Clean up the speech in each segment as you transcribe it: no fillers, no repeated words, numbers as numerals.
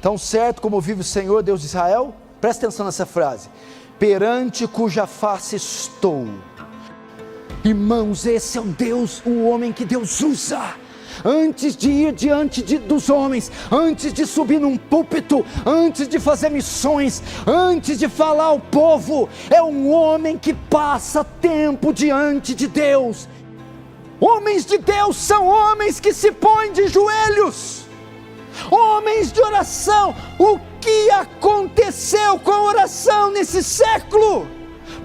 Tão certo como vive o Senhor, Deus de Israel, presta atenção nessa frase, perante cuja face estou. Irmãos, esse é o Deus, o homem que Deus usa, antes de ir diante dos homens, antes de subir num púlpito, antes de fazer missões, antes de falar ao povo, é um homem que passa tempo diante de Deus. Homens de Deus são homens que se põem de joelhos, homens de oração. O que aconteceu com a oração nesse século?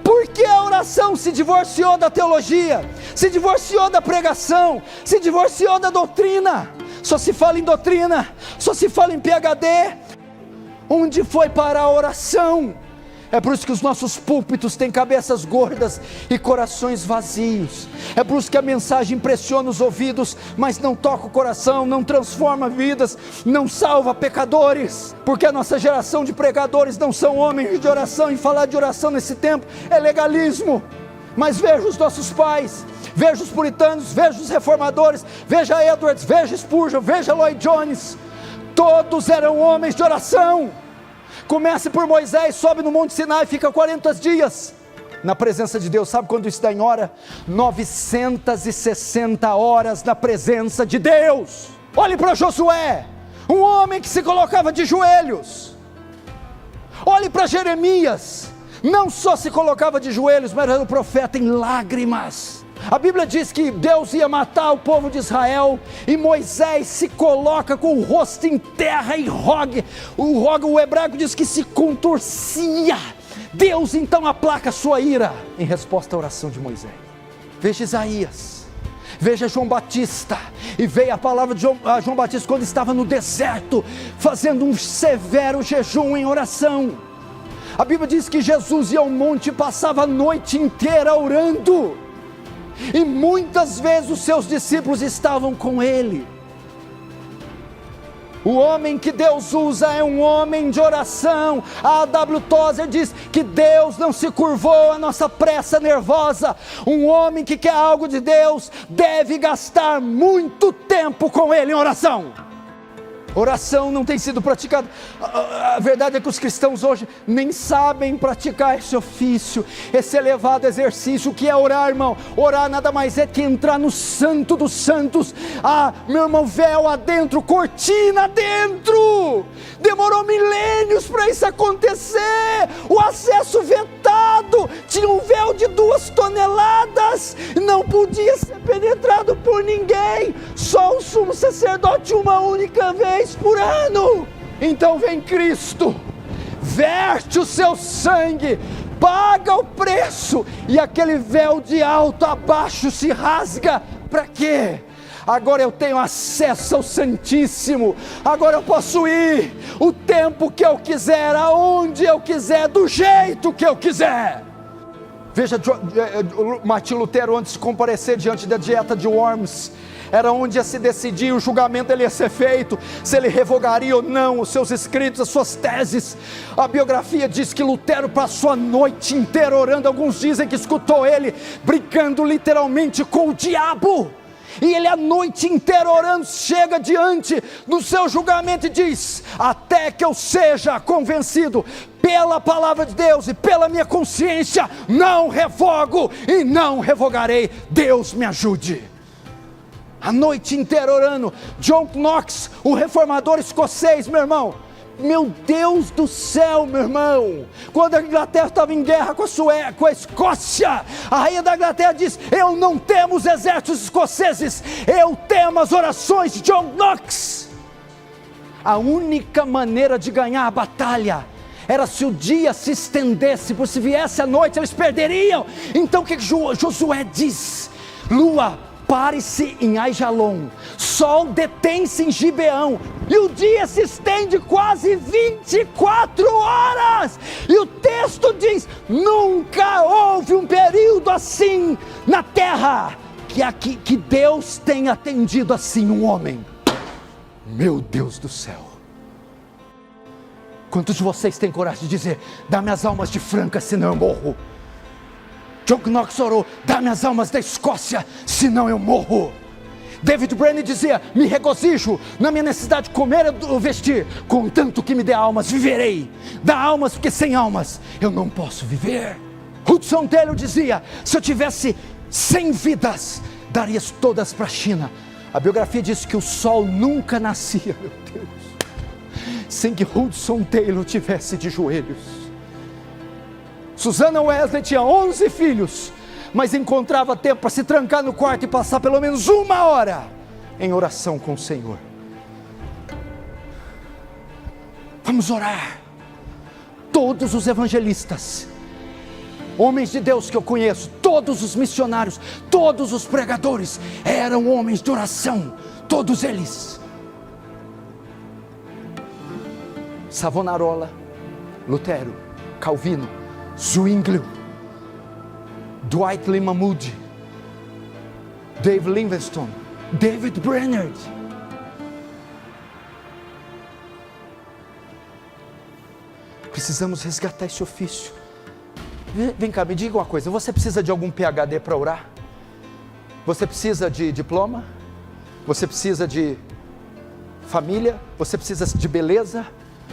Porque a oração se divorciou da teologia, se divorciou da pregação, se divorciou da doutrina. Só se fala em doutrina, só se fala em PhD. Onde foi parar a oração? É por isso que os nossos púlpitos têm cabeças gordas e corações vazios. É por isso que a mensagem impressiona os ouvidos, mas não toca o coração, não transforma vidas, não salva pecadores. Porque a nossa geração de pregadores não são homens de oração, e falar de oração nesse tempo é legalismo. Mas veja os nossos pais, veja os puritanos, veja os reformadores, veja Edwards, veja Spurgeon, veja Lloyd Jones. Todos eram homens de oração. Comece por Moisés, sobe no Monte Sinai, fica 40 dias na presença de Deus. Sabe quando isso dá em hora? 960 horas na presença de Deus. Olhe para Josué, um homem que se colocava de joelhos. Olhe para Jeremias, não só se colocava de joelhos, mas era um profeta em lágrimas. A Bíblia diz que Deus ia matar o povo de Israel, e Moisés se coloca com o rosto em terra e roga. O hebraico diz que se contorcia. Deus então aplaca a sua ira em resposta à oração de Moisés. Veja Isaías, veja João Batista, e veio a palavra de João Batista quando estava no deserto, fazendo um severo jejum em oração. A Bíblia diz que Jesus ia ao monte e passava a noite inteira orando, e muitas vezes os seus discípulos estavam com ele. O homem que Deus usa é um homem de oração. A A.W. Tozer diz que Deus não se curvou à nossa pressa nervosa. Um homem que quer algo de Deus deve gastar muito tempo com ele em oração. Oração não tem sido praticada. A verdade é que os cristãos hoje nem sabem praticar esse ofício, esse elevado exercício. O que é orar, irmão? Orar nada mais é que entrar no santo dos santos. Meu irmão, véu adentro, cortina adentro. Demorou milênios para isso acontecer. O acesso vetado, tinha um véu de 2 toneladas, não podia ser penetrado por ninguém, só o sumo sacerdote uma única vez por ano. Então vem Cristo, verte o seu sangue, paga o preço, e aquele véu de alto a baixo se rasga. Para quê? Agora eu tenho acesso ao Santíssimo. Agora eu posso ir o tempo que eu quiser, aonde eu quiser, do jeito que eu quiser. Veja, Martim Lutero, antes de comparecer diante da dieta de Worms, era onde ia se decidir, o julgamento ele ia ser feito, se ele revogaria ou não os seus escritos, as suas teses. A biografia diz que Lutero passou a noite inteira orando. Alguns dizem que escutou ele brigando literalmente com o diabo, e ele a noite inteira orando, chega diante do seu julgamento e diz: até que eu seja convencido pela palavra de Deus e pela minha consciência, não revogo e não revogarei. Deus me ajude. A noite inteira orando. John Knox, o reformador escocês, meu irmão, meu Deus do céu, meu irmão, quando a Inglaterra estava em guerra com a Escócia, a rainha da Inglaterra diz: eu não temo os exércitos escoceses, eu temo as orações de John Knox. A única maneira de ganhar a batalha era se o dia se estendesse, por se viesse a noite eles perderiam. Então o que Josué diz? Lua, pare-se em Aijalon, sol detém-se em Gibeão, e o dia se estende quase 24 horas, e o texto diz: nunca houve um período assim na terra, que Deus tenha atendido assim um homem. Meu Deus do céu, quantos de vocês têm coragem de dizer: dá-me as almas de Franca, senão eu morro? John Knox orou: dá-me as almas da Escócia, senão eu morro. David Brainerd dizia: me regozijo na minha necessidade de comer ou vestir, contanto que me dê almas, viverei. Dá almas, porque sem almas eu não posso viver. Hudson Taylor dizia: se eu tivesse 100 vidas, daria todas para a China. A biografia diz que o sol nunca nascia, meu Deus, sem que Hudson Taylor tivesse de joelhos. Susanna Wesley tinha 11 filhos, mas encontrava tempo para se trancar no quarto e passar pelo menos 1 hora em oração com o Senhor. Vamos orar. Todos os evangelistas, homens de Deus que eu conheço, todos os missionários, todos os pregadores, eram homens de oração, todos eles. Savonarola, Lutero, Calvino, Zwinglio, Dwight Lyman Moody, Dave Livingstone, David Brainerd. Precisamos resgatar esse ofício. Vem cá, me diga uma coisa: você precisa de algum PhD para orar? Você precisa de diploma? Você precisa de família? Você precisa de beleza?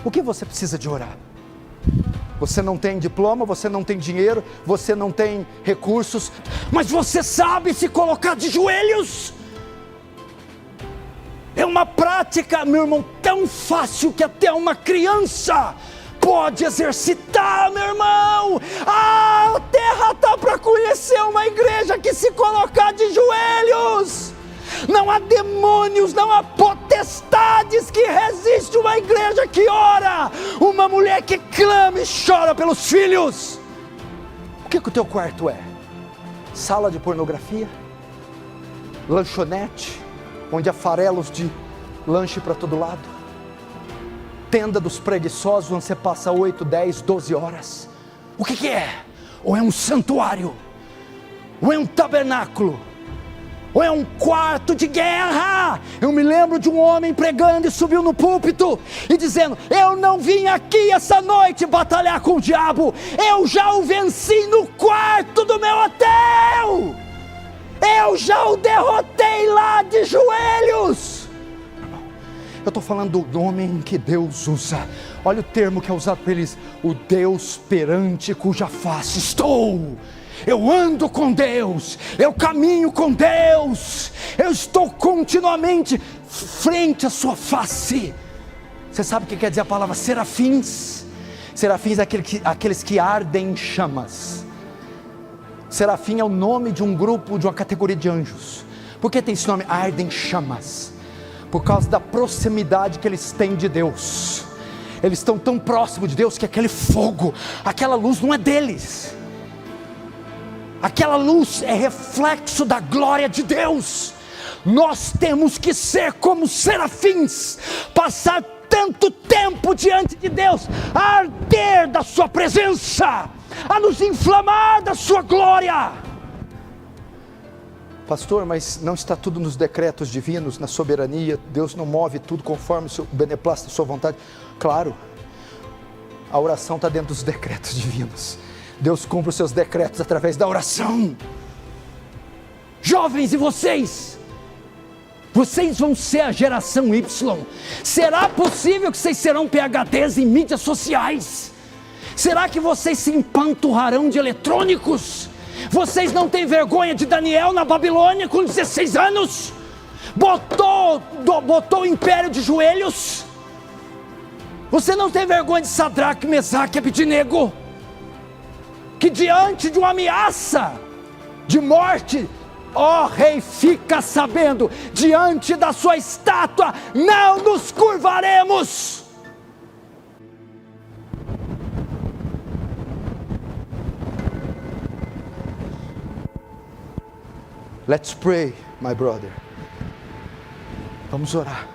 O que você precisa de orar? Você não tem diploma, você não tem dinheiro, você não tem recursos, mas você sabe se colocar de joelhos. É uma prática, meu irmão, tão fácil que até uma criança pode exercitar, meu irmão. A terra está para conhecer uma igreja que se colocar de joelhos. Não há demônios, não há potestades que resistem uma igreja que ora, uma mulher que clama e chora pelos filhos. O que o teu quarto é? Sala de pornografia? Lanchonete, onde há farelos de lanche para todo lado? Tenda dos preguiçosos, onde você passa 8, 10, 12 horas? O que é? Ou é um santuário? Ou é um tabernáculo? Ou é um quarto de guerra? Eu me lembro de um homem pregando e subiu no púlpito e dizendo: eu não vim aqui essa noite batalhar com o diabo, eu já o venci no quarto do meu hotel, eu já o derrotei lá de joelhos. Eu estou falando do homem que Deus usa. Olha o termo que é usado por eles: o Deus perante cuja face estou. Eu ando com Deus, eu caminho com Deus, eu estou continuamente frente à sua face. Você sabe o que quer dizer a palavra serafins? Serafins é aqueles que ardem em chamas. Serafim é o nome de um grupo, de uma categoria de anjos. Por que tem esse nome, ardem em chamas? Por causa da proximidade que eles têm de Deus. Eles estão tão próximos de Deus que aquele fogo, aquela luz não é deles. Aquela luz é reflexo da glória de Deus. Nós temos que ser como serafins, passar tanto tempo diante de Deus, a arder da sua presença, a nos inflamar da sua glória. Pastor, mas não está tudo nos decretos divinos, na soberania? Deus não move tudo conforme o seu beneplácito, a sua vontade? Claro, a oração está dentro dos decretos divinos. Deus cumpre os seus decretos através da oração. Jovens, e vocês? Vocês vão ser a geração Y. Será possível que vocês serão PhDs em mídias sociais? Será que vocês se empanturrarão de eletrônicos? Vocês não têm vergonha de Daniel na Babilônia com 16 anos? Botou o império de joelhos? Você não tem vergonha de Sadraque, Mesaque e Abednego? Que diante de uma ameaça de morte, ó rei, fica sabendo, diante da sua estátua não nos curvaremos. Let's pray, my brother. Vamos orar.